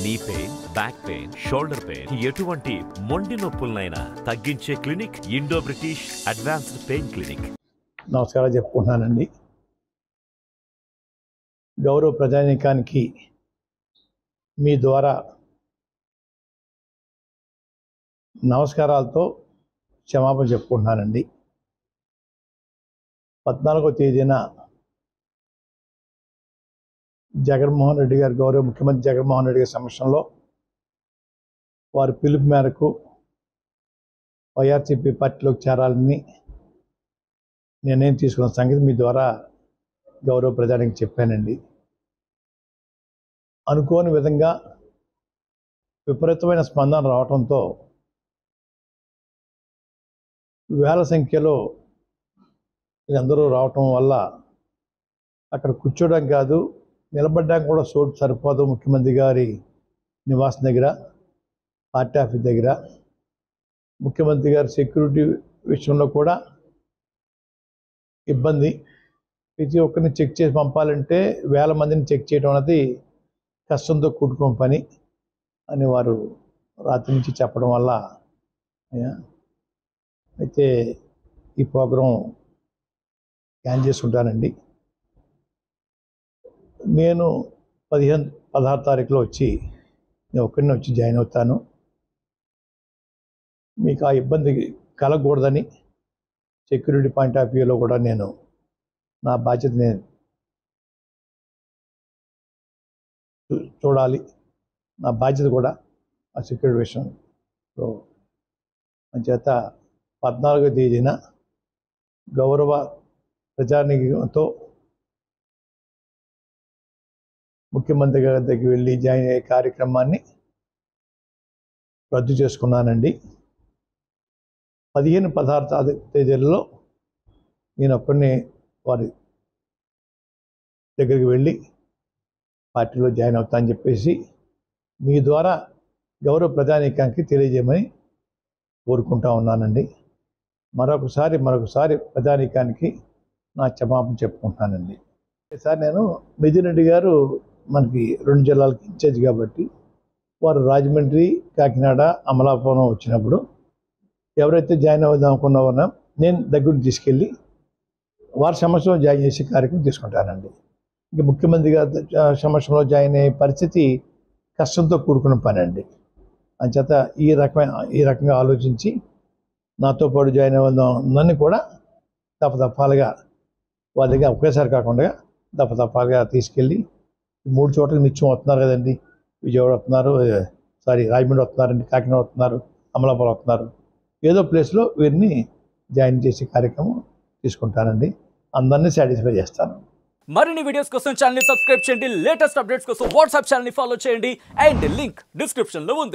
Knee pain, back pain, shoulder pain, ఎటువంటి మొండి నొప్పులనైనా తగ్గించే clinic Indo British advanced pain clinic. నమస్కారం చెప్పుకుంటున్నానండి. గౌరవ ప్రజానీకానికి మీ ద్వారా నమస్కారాలతో క్షమాపణ చెప్పుకుంటున్నానండి. 14వ తేదీన జగన్మోహన్ రెడ్డి గారు, గౌరవ ముఖ్యమంత్రి జగన్మోహన్ రెడ్డి గారి సమక్షంలో వారి పిలుపు మేరకు వైఆర్సీపీ పార్టీలోకి చేరాలని నిర్ణయం తీసుకున్న సంగతి మీ ద్వారా గౌరవ ప్రజానికి చెప్పానండి. అనుకోని విధంగా విపరీతమైన స్పందన రావడంతో వేల సంఖ్యలో వీళ్ళందరూ రావటం వల్ల అక్కడ కూర్చోవడం కాదు, నిలబడడానికి కూడా చోటు సరిపోదు. ముఖ్యమంత్రి గారి నివాసం దగ్గర, పార్టీ ఆఫీస్ దగ్గర, ముఖ్యమంత్రి గారి సెక్యూరిటీ విషయంలో కూడా ఇబ్బంది. ప్రతి ఒక్కరిని చెక్ చేసి పంపాలంటే వేల మందిని చెక్ చేయడం అనేది కష్టంతో కూడుకున్న పని అని వారు రాత్రి నుంచి చెప్పడం వల్ల అయితే ఈ ప్రోగ్రాం క్యాన్సిల్ చేసుకుంటానండి. నేను 16 తారీఖులో నేను ఒక్కడిని వచ్చి జాయిన్ అవుతాను. మీకు ఆ ఇబ్బంది కలగకూడదని సెక్యూరిటీ పాయింట్ ఆఫ్ వ్యూలో కూడా నేను నా బాధ్యత నేను చూడాలి. నా బాధ్యత కూడా ఆ సెక్యూరిటీ విషయంలో. అంచేత 14వ తేదీన గౌరవ ప్రజానీకంతో ముఖ్యమంత్రి గారి దగ్గరికి వెళ్ళి జాయిన్ అయ్యే కార్యక్రమాన్ని రద్దు చేసుకున్నానండి. 15, 16 తేదీలలో నేను ఒక్కడిని వారి దగ్గరికి వెళ్ళి పార్టీలో జాయిన్ అవుతా అని చెప్పేసి మీ ద్వారా గౌరవ ప్రజానీకానికి తెలియజేయమని కోరుకుంటా ఉన్నానండి. మరొకసారి ప్రజానీకానికి నా క్షమాపణ చెప్పుకుంటానండి. ఈసారి నేను మిథున్ రెడ్డి గారు మనకి 2 జిల్లాలకి ఇన్ఛార్జ్ కాబట్టి వారు రాజమండ్రి, కాకినాడ, అమలాపురం వచ్చినప్పుడు ఎవరైతే జాయిన్ అవుదాం అనుకున్నారో నేను దగ్గర తీసుకెళ్ళి వారి సమస్యలో జాయిన్ చేసే కార్యక్రమం తీసుకుంటానండి. ఇంక ముఖ్యమంత్రి గారి సమస్యలో జాయిన్ అయ్యే పరిస్థితి కష్టంతో కూడుకున్న పని అండి. అంచేత ఈ రకంగా ఆలోచించి నాతో పాటు జాయిన్ అవుదాం నన్ను కూడా దఫాలుగా వాళ్ళ దగ్గర ఒకేసారి కాకుండా దఫాలుగా తీసుకెళ్ళి 3 చోట్లకి నిత్యం వస్తున్నారు కదండి. విజయవాడ వస్తున్నారు, రాజమండ్రి వస్తున్నారండి, కాకినాడ వస్తున్నారు, అమలాపురం వస్తున్నారు. ఏదో ప్లేస్లో వీరిని జాయిన్ చేసే కార్యక్రమం తీసుకుంటానండి. అందరినీ సాటిస్ఫై చేస్తాను. మరిన్ని వీడియోస్ కోసం ఛానల్ ని సబ్స్క్రైబ్ చేయండి. లేటెస్ట్ అప్డేట్స్ కోసం వాట్సాప్ ఛానల్ ని ఫాలో చేయండి. అండ్ లింక్ డిస్క్రిప్షన్ లో ఉంది.